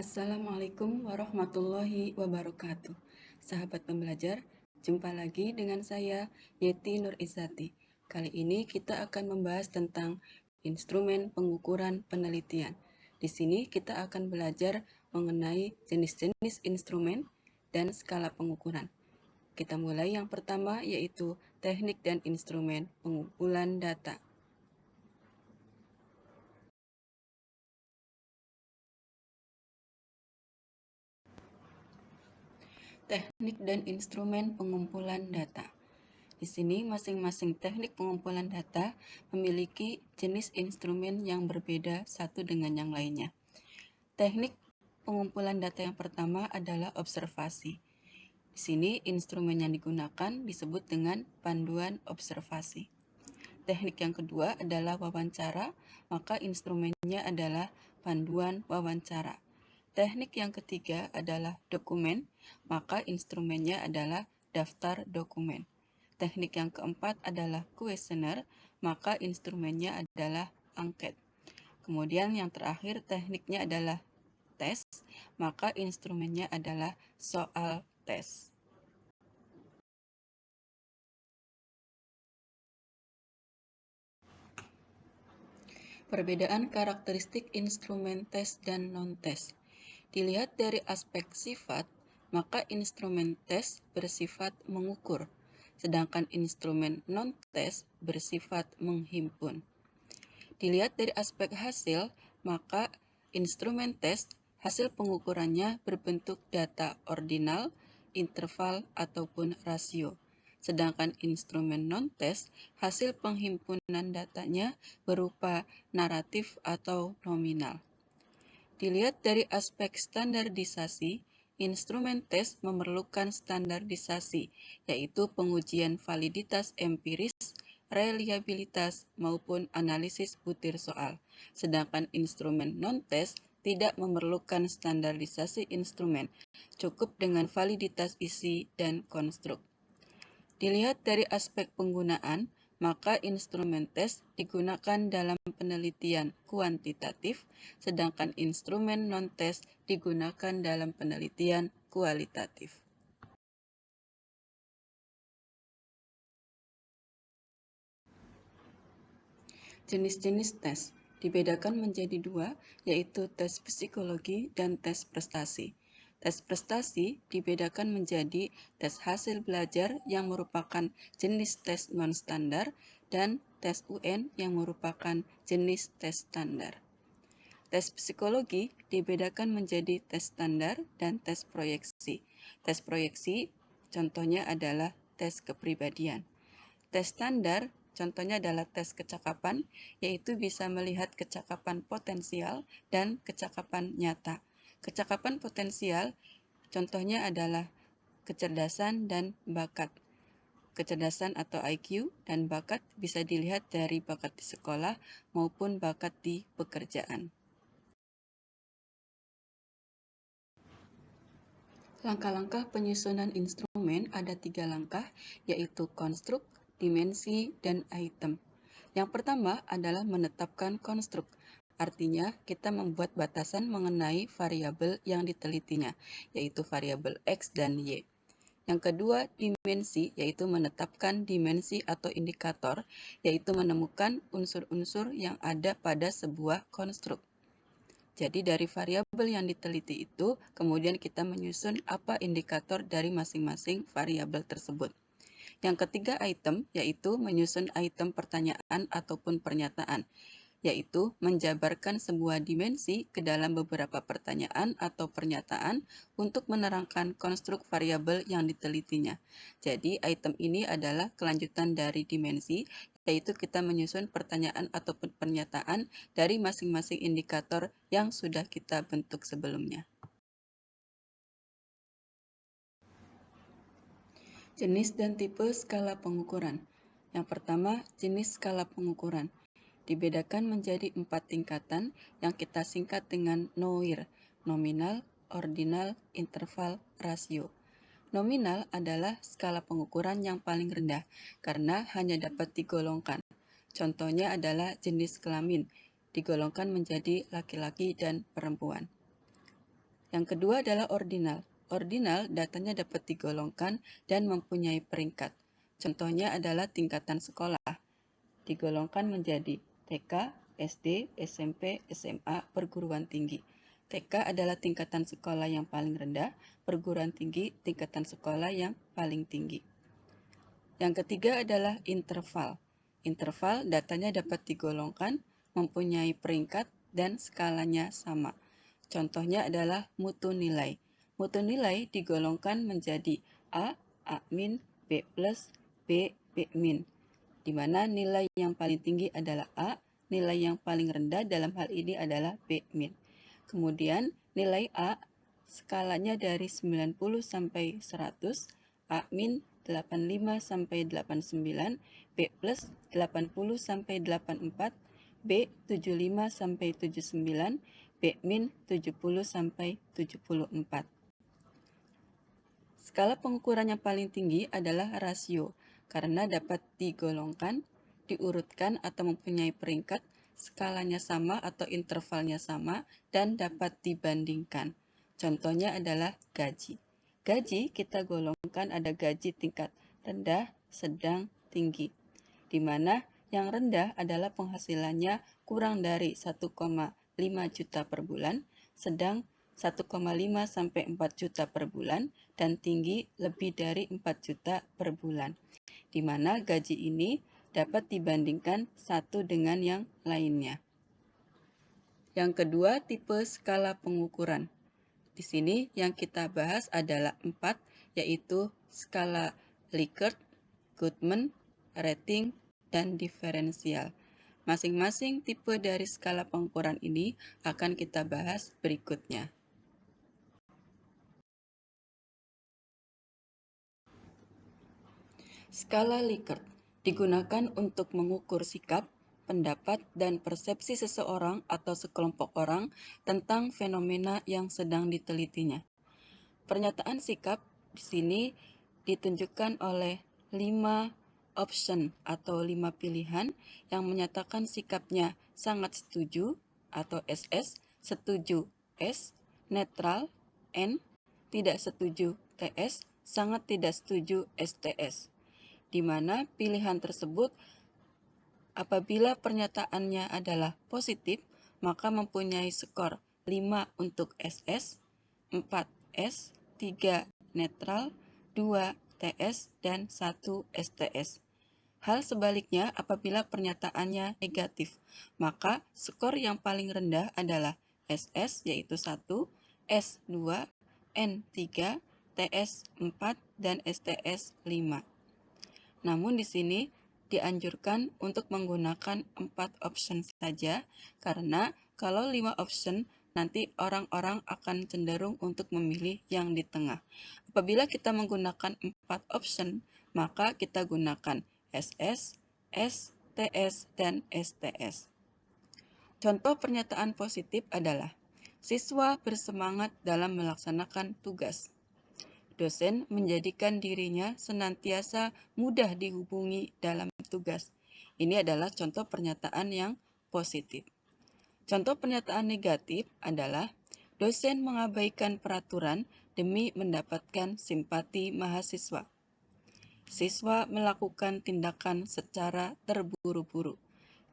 Assalamualaikum warahmatullahi wabarakatuh. Sahabat pembelajar, jumpa lagi dengan saya, Yeti Nur Izati. Kali ini kita akan membahas tentang instrumen pengukuran penelitian. Di sini kita akan belajar mengenai jenis-jenis instrumen dan skala pengukuran. Kita mulai yang pertama, yaitu teknik dan instrumen pengumpulan data. Teknik dan instrumen pengumpulan data. Di sini masing-masing teknik pengumpulan data memiliki jenis instrumen yang berbeda satu dengan yang lainnya. Teknik pengumpulan data yang pertama adalah observasi. Di sini instrumen yang digunakan disebut dengan panduan observasi. Teknik yang kedua adalah wawancara, maka instrumennya adalah panduan wawancara. Teknik yang ketiga adalah dokumen, maka instrumennya adalah daftar dokumen. Teknik yang keempat adalah kuesioner, maka instrumennya adalah angket. Kemudian yang terakhir tekniknya adalah tes, maka instrumennya adalah soal tes. Perbedaan karakteristik instrumen tes dan non-tes. Dilihat dari aspek sifat, maka instrumen tes bersifat mengukur, sedangkan instrumen non-tes bersifat menghimpun. Dilihat dari aspek hasil, maka instrumen tes hasil pengukurannya berbentuk data ordinal, interval, ataupun rasio. Sedangkan instrumen non-tes hasil penghimpunan datanya berupa naratif atau nominal. Dilihat dari aspek standarisasi, instrumen tes memerlukan standarisasi, yaitu pengujian validitas empiris, reliabilitas, maupun analisis butir soal. Sedangkan instrumen non-tes tidak memerlukan standarisasi instrumen, cukup dengan validitas isi dan konstruk. Dilihat dari aspek penggunaan, maka instrumen tes digunakan dalam penelitian kuantitatif, sedangkan instrumen non-tes digunakan dalam penelitian kualitatif. Jenis-jenis tes dibedakan menjadi dua, yaitu tes psikologi dan tes prestasi. Tes prestasi dibedakan menjadi tes hasil belajar yang merupakan jenis tes non-standar dan tes UN yang merupakan jenis tes standar. Tes psikologi dibedakan menjadi tes standar dan tes proyeksi. Tes proyeksi contohnya adalah tes kepribadian. Tes standar contohnya adalah tes kecakapan, yaitu bisa melihat kecakapan potensial dan kecakapan nyata. Kecakapan potensial contohnya adalah kecerdasan dan bakat. Kecerdasan atau IQ dan bakat bisa dilihat dari bakat di sekolah maupun bakat di pekerjaan. Langkah-langkah penyusunan instrumen ada 3 langkah, yaitu konstruk, dimensi, dan item. Yang pertama adalah menetapkan konstruk. Artinya, kita membuat batasan mengenai variabel yang ditelitinya, yaitu variabel X dan Y. Yang kedua, dimensi, yaitu menetapkan dimensi atau indikator, yaitu menemukan unsur-unsur yang ada pada sebuah konstruk. Jadi dari variabel yang diteliti itu, kemudian kita menyusun apa indikator dari masing-masing variabel tersebut. Yang ketiga item, yaitu menyusun item pertanyaan ataupun pernyataan, yaitu menjabarkan sebuah dimensi ke dalam beberapa pertanyaan atau pernyataan untuk menerangkan konstruk variabel yang ditelitinya. Jadi item ini adalah kelanjutan dari dimensi, yaitu kita menyusun pertanyaan ataupun pernyataan dari masing-masing indikator yang sudah kita bentuk sebelumnya. Jenis dan tipe skala pengukuran. Yang pertama, jenis skala pengukuran. Dibedakan menjadi 4 tingkatan yang kita singkat dengan NOIR, nominal, ordinal, interval, rasio. Nominal adalah skala pengukuran yang paling rendah karena hanya dapat digolongkan. Contohnya adalah jenis kelamin, digolongkan menjadi laki-laki dan perempuan. Yang kedua adalah ordinal. Ordinal datanya dapat digolongkan dan mempunyai peringkat. Contohnya adalah tingkatan sekolah. Digolongkan menjadi TK, SD, SMP, SMA, perguruan tinggi. TK adalah tingkatan sekolah yang paling rendah, perguruan tinggi tingkatan sekolah yang paling tinggi. Yang ketiga adalah interval. Interval datanya dapat digolongkan, mempunyai peringkat, dan skalanya sama. Contohnya adalah mutu nilai. Mutu nilai digolongkan menjadi A, A-, B+, B, B-, di mana nilai yang paling tinggi adalah A, nilai yang paling rendah dalam hal ini adalah B-. Kemudian nilai A skalanya dari 90 sampai 100, A-, 85 sampai 89, B+, 80 sampai 84, B, 75 sampai 79, B-, 70 sampai 74. Skala pengukuran yang paling tinggi adalah rasio, karena dapat digolongkan, diurutkan atau mempunyai peringkat, skalanya sama atau intervalnya sama, dan dapat dibandingkan. Contohnya adalah gaji. Gaji kita golongkan ada gaji tingkat rendah, sedang, tinggi, di mana yang rendah adalah penghasilannya kurang dari 1,5 juta per bulan, sedang 1,5 sampai 4 juta per bulan, dan tinggi lebih dari 4 juta per bulan, di mana gaji ini dapat dibandingkan satu dengan yang lainnya. Yang kedua, tipe skala pengukuran. Di sini yang kita bahas adalah 4, yaitu skala Likert, Goodman, rating, dan diferensial. Masing-masing tipe dari skala pengukuran ini akan kita bahas berikutnya. Skala Likert digunakan untuk mengukur sikap, pendapat, dan persepsi seseorang atau sekelompok orang tentang fenomena yang sedang ditelitinya. Pernyataan sikap di sini ditunjukkan oleh 5 option atau 5 pilihan yang menyatakan sikapnya sangat setuju atau SS, setuju S, netral N, tidak setuju TS, sangat tidak setuju STS. Di mana pilihan tersebut apabila pernyataannya adalah positif, maka mempunyai skor 5 untuk SS, 4 S, 3 netral, 2 TS, dan 1 STS. Hal sebaliknya apabila pernyataannya negatif, maka skor yang paling rendah adalah SS yaitu 1, S2, N3, TS 4, dan STS 5. Namun di sini dianjurkan untuk menggunakan 4 option saja, karena kalau 5 option nanti orang-orang akan cenderung untuk memilih yang di tengah. Apabila kita menggunakan 4 option, maka kita gunakan SS, S, TS, dan STS. Contoh pernyataan positif adalah, siswa bersemangat dalam melaksanakan tugas. Dosen menjadikan dirinya senantiasa mudah dihubungi dalam tugas. Ini adalah contoh pernyataan yang positif. Contoh pernyataan negatif adalah, dosen mengabaikan peraturan demi mendapatkan simpati mahasiswa. Siswa melakukan tindakan secara terburu-buru.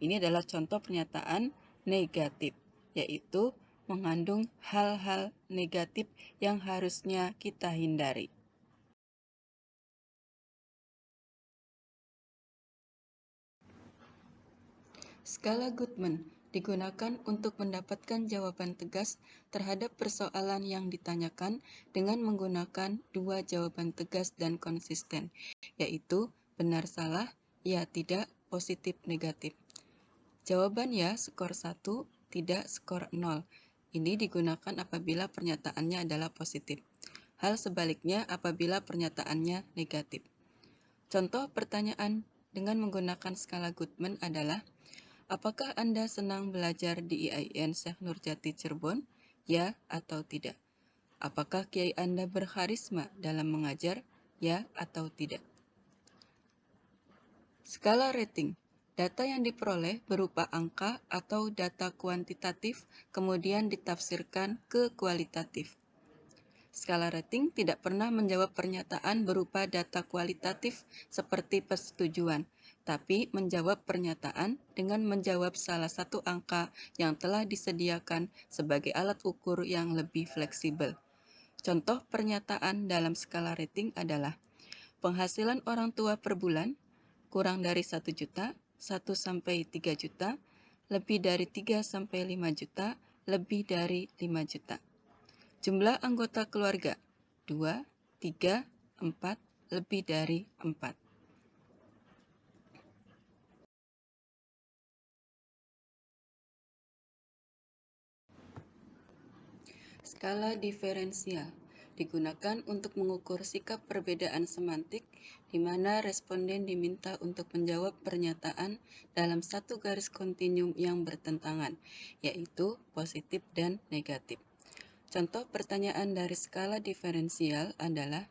Ini adalah contoh pernyataan negatif, yaitu mengandung hal-hal negatif yang harusnya kita hindari. Skala Goodman digunakan untuk mendapatkan jawaban tegas terhadap persoalan yang ditanyakan dengan menggunakan 2 jawaban tegas dan konsisten, yaitu benar salah, ya tidak, positif negatif. Jawaban ya skor 1, tidak skor 0. Ini digunakan apabila pernyataannya adalah positif. Hal sebaliknya apabila pernyataannya negatif. Contoh pertanyaan dengan menggunakan skala Goodman adalah, apakah Anda senang belajar di IAIN Syekh Nurjati Cirebon? Ya atau tidak? Apakah kiai Anda berkarisma dalam mengajar? Ya atau tidak? Skala rating. Data yang diperoleh berupa angka atau data kuantitatif, kemudian ditafsirkan ke kualitatif. Skala rating tidak pernah menjawab pernyataan berupa data kualitatif seperti persetujuan, tapi menjawab pernyataan dengan menjawab salah satu angka yang telah disediakan sebagai alat ukur yang lebih fleksibel. Contoh pernyataan dalam skala rating adalah penghasilan orang tua per bulan kurang dari 1 juta, 1 sampai 3 juta, lebih dari 3 sampai 5 juta, lebih dari 5 juta. Jumlah anggota keluarga 2, 3, 4, lebih dari 4. Skala diferensial digunakan untuk mengukur sikap perbedaan semantik di mana responden diminta untuk menjawab pernyataan dalam satu garis kontinum yang bertentangan, yaitu positif dan negatif. Contoh pertanyaan dari skala diferensial adalah,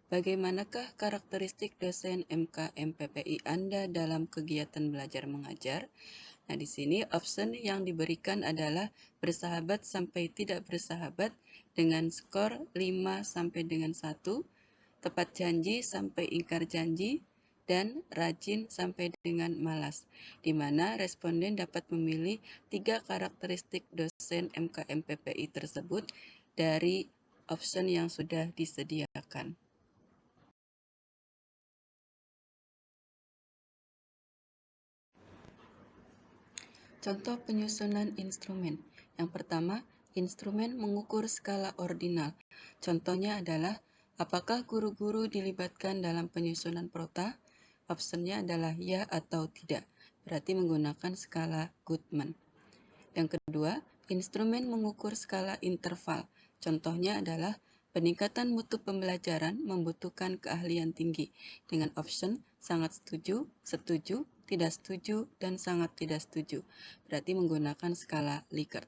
bagaimanakah karakteristik dosen MKMPPI Anda dalam kegiatan belajar mengajar? Nah, di sini option yang diberikan adalah bersahabat sampai tidak bersahabat dengan skor 5 sampai dengan 1, tepat janji sampai ingkar janji, dan rajin sampai dengan malas, di mana responden dapat memilih 3 karakteristik dosen MKMPPI tersebut dari option yang sudah disediakan. Contoh penyusunan instrumen. Yang pertama, instrumen mengukur skala ordinal. Contohnya adalah, apakah guru-guru dilibatkan dalam penyusunan prota? Optionnya adalah ya atau tidak, berarti menggunakan skala Goodman. Yang kedua, instrumen mengukur skala interval. Contohnya adalah, peningkatan mutu pembelajaran membutuhkan keahlian tinggi, dengan option sangat setuju, setuju, tidak setuju, dan sangat tidak setuju, berarti menggunakan skala Likert.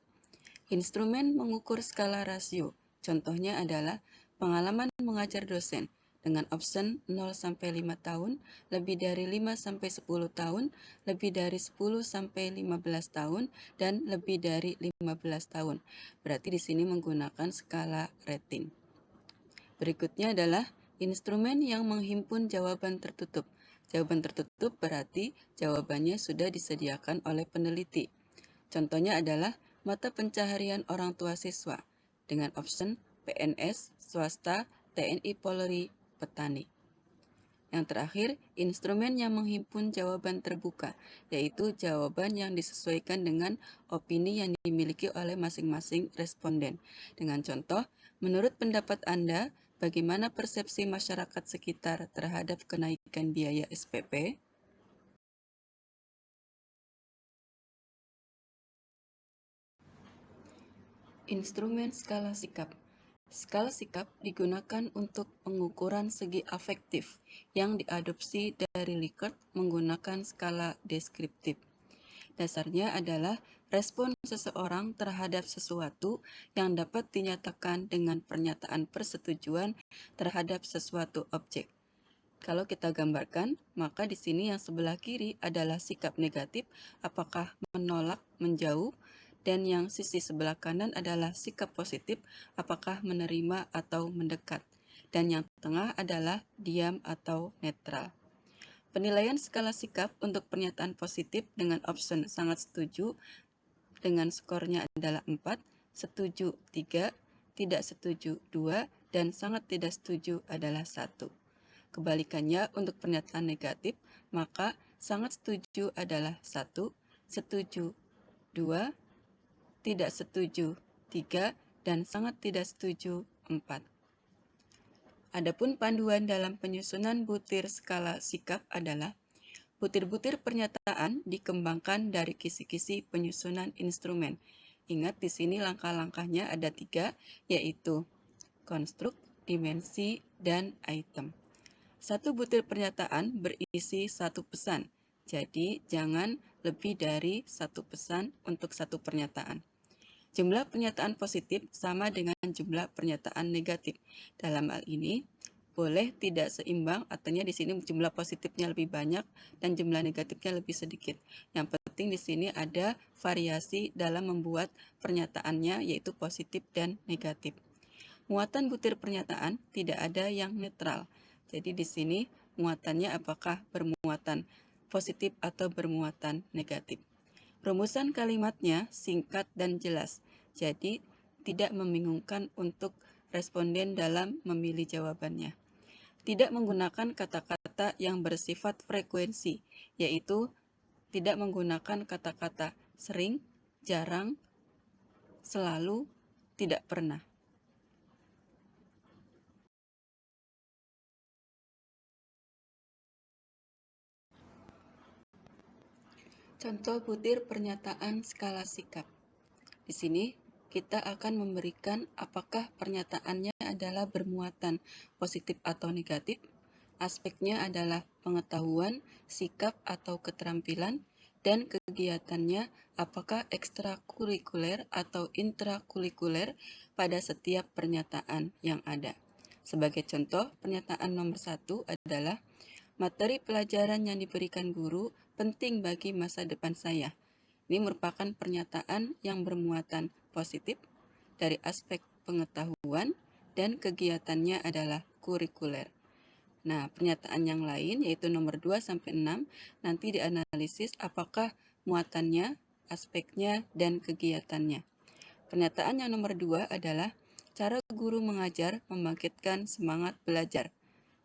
Instrumen mengukur skala rasio. Contohnya adalah pengalaman mengajar dosen dengan option 0 sampai 5 tahun, lebih dari 5 sampai 10 tahun, lebih dari 10 sampai 15 tahun, dan lebih dari 15 tahun. Berarti di sini menggunakan skala rating. Berikutnya adalah instrumen yang menghimpun jawaban tertutup. Jawaban tertutup berarti jawabannya sudah disediakan oleh peneliti. Contohnya adalah mata pencaharian orang tua siswa dengan option PNS, swasta, TNI Polri, petani. Yang terakhir, instrumen yang menghimpun jawaban terbuka, yaitu jawaban yang disesuaikan dengan opini yang dimiliki oleh masing-masing responden. Dengan contoh, menurut pendapat Anda, bagaimana persepsi masyarakat sekitar terhadap kenaikan biaya SPP? Instrumen skala sikap. Skala sikap digunakan untuk pengukuran segi afektif yang diadopsi dari Likert menggunakan skala deskriptif. Dasarnya adalah respon seseorang terhadap sesuatu yang dapat dinyatakan dengan pernyataan persetujuan terhadap sesuatu objek. Kalau kita gambarkan, maka di sini yang sebelah kiri adalah sikap negatif, apakah menolak, menjauh, dan yang sisi sebelah kanan adalah sikap positif, apakah menerima atau mendekat. Dan yang tengah adalah diam atau netral. Penilaian skala sikap untuk pernyataan positif dengan option sangat setuju dengan skornya adalah 4, setuju 3, tidak setuju 2, dan sangat tidak setuju adalah 1. Kebalikannya untuk pernyataan negatif, maka sangat setuju adalah 1, setuju 2, tidak setuju 3, dan sangat tidak setuju 4. Adapun panduan dalam penyusunan butir skala sikap adalah, butir-butir pernyataan dikembangkan dari kisi-kisi penyusunan instrumen. Ingat di sini langkah-langkahnya ada 3, yaitu konstruk, dimensi, dan item. Satu butir pernyataan berisi satu pesan, jadi jangan lebih dari satu pesan untuk satu pernyataan. Jumlah pernyataan positif sama dengan jumlah pernyataan negatif. Dalam hal ini, boleh tidak seimbang, artinya di sini jumlah positifnya lebih banyak dan jumlah negatifnya lebih sedikit. Yang penting di sini ada variasi dalam membuat pernyataannya, yaitu positif dan negatif. Muatan butir pernyataan tidak ada yang netral. Jadi di sini muatannya apakah bermuatan positif atau bermuatan negatif. Rumusan kalimatnya singkat dan jelas. Jadi tidak membingungkan untuk responden dalam memilih jawabannya. Tidak menggunakan kata-kata yang bersifat frekuensi, yaitu tidak menggunakan kata-kata sering, jarang, selalu, tidak pernah. Contoh butir pernyataan skala sikap. Di sini kita akan memberikan apakah pernyataannya adalah bermuatan positif atau negatif. Aspeknya adalah pengetahuan, sikap atau keterampilan, dan kegiatannya apakah ekstrakurikuler atau intrakurikuler pada setiap pernyataan yang ada. Sebagai contoh, pernyataan nomor 1 adalah materi pelajaran yang diberikan guru penting bagi masa depan saya. Ini merupakan pernyataan yang bermuatan positif dari aspek pengetahuan dan kegiatannya adalah kurikuler. Nah, pernyataan yang lain yaitu nomor 2 sampai 6 nanti dianalisis apakah muatannya, aspeknya, dan kegiatannya. Pernyataan yang nomor 2 adalah cara guru mengajar membangkitkan semangat belajar.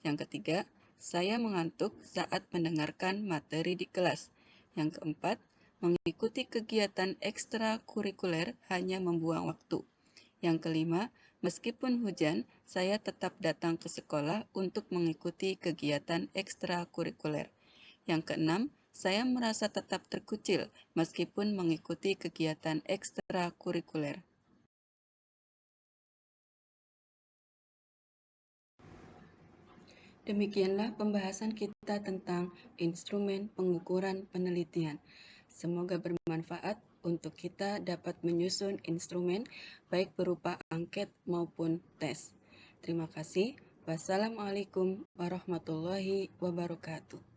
Yang ketiga, saya mengantuk saat mendengarkan materi di kelas. Yang keempat, mengikuti kegiatan ekstrakurikuler hanya membuang waktu. Yang kelima, meskipun hujan, saya tetap datang ke sekolah untuk mengikuti kegiatan ekstrakurikuler. Yang keenam, saya merasa tetap terkucil meskipun mengikuti kegiatan ekstrakurikuler. Demikianlah pembahasan kita tentang instrumen pengukuran penelitian. Semoga bermanfaat untuk kita dapat menyusun instrumen baik berupa angket maupun tes. Terima kasih. Wassalamualaikum warahmatullahi wabarakatuh.